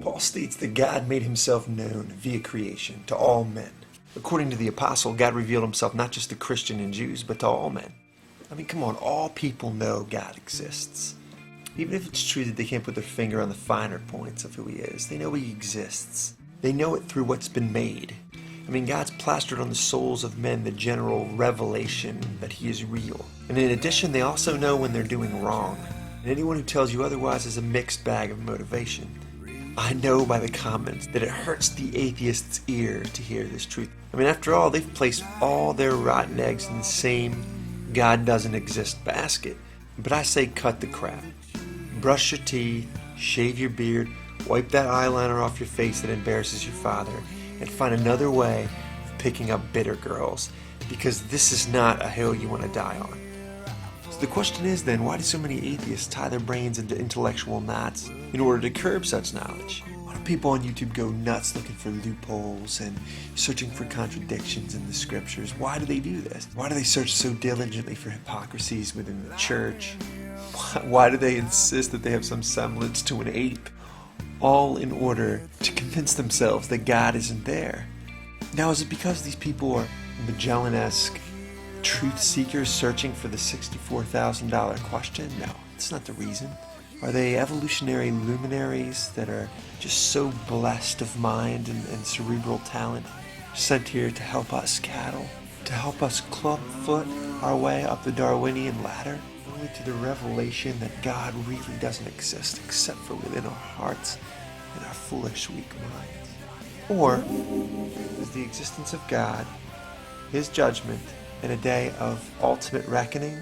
Paul states that God made himself known via creation to all men. According to the apostle, God revealed himself not just to Christian and Jews, but to all men. I mean, come on, all people know God exists. Even if it's true that they can't put their finger on the finer points of who he is, they know he exists. They know it through what's been made. I mean, God's plastered on the souls of men the general revelation that he is real. And in addition, they also know when they're doing wrong. And anyone who tells you otherwise is a mixed bag of motivation. I know by the comments that it hurts the atheist's ear to hear this truth. I mean, after all, they've placed all their rotten eggs in the same God doesn't exist basket. But I say cut the crap. Brush your teeth, shave your beard, wipe that eyeliner off your face that embarrasses your father, and find another way of picking up bitter girls, because this is not a hill you want to die on. So the question is then, why do so many atheists tie their brains into intellectual knots in order to curb such knowledge? Why do people on YouTube go nuts looking for loopholes and searching for contradictions in the scriptures? Why do they do this? Why do they search so diligently for hypocrisies within the church? Why do they insist that they have some semblance to an ape? All in order to convince themselves that God isn't there. Now, is it because these people are Magellan-esque truth seekers searching for the $64,000 question? No, that's not the reason. Are they evolutionary luminaries that are just so blessed of mind and cerebral talent, sent here to help us cattle, to help us clubfoot our way up the Darwinian ladder, only to the revelation that God really doesn't exist except for within our hearts and our foolish, weak minds? Or is the existence of God, his judgment, and a day of ultimate reckoning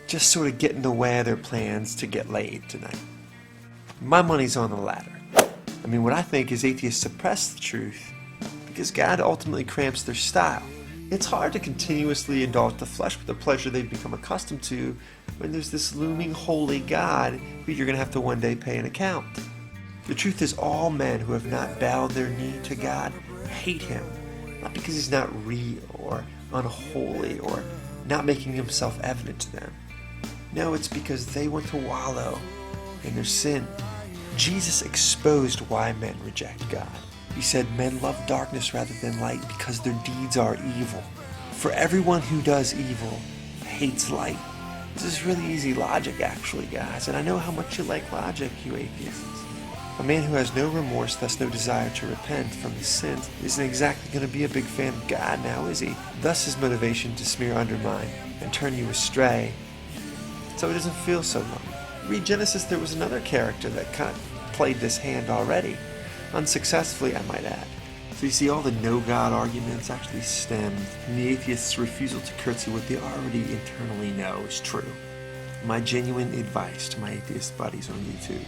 just sort of get in the way of their plans to get laid tonight? My money's on the latter. I mean, what I think is atheists suppress the truth because God ultimately cramps their style. It's hard to continuously indulge the flesh with the pleasure they've become accustomed to when there's this looming holy God who you're going to have to one day pay an account. The truth is, all men who have not bowed their knee to God hate him, not because he's not real or unholy or not making himself evident to them. No, it's because they want to wallow in their sin. Jesus exposed why men reject God. He said men love darkness rather than light because their deeds are evil. For everyone who does evil hates light. This is really easy logic, actually, guys, and I know how much you like logic, you atheists. A man who has no remorse, thus no desire to repent from his sins, isn't exactly going to be a big fan of God now, is he? Thus his motivation to smear undermine and turn you astray, so it doesn't feel so lonely. Read Genesis, there was another character that kind of played this hand already. Unsuccessfully, I might add. So you see, all the no-God arguments actually stem from the atheist's refusal to curtsy what they already internally know is true. My genuine advice to my atheist buddies on YouTube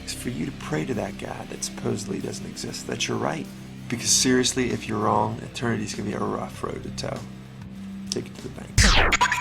is for you to pray to that God that supposedly doesn't exist, that you're right. Because seriously, if you're wrong, eternity's going to be a rough road to toe. Take it to the bank.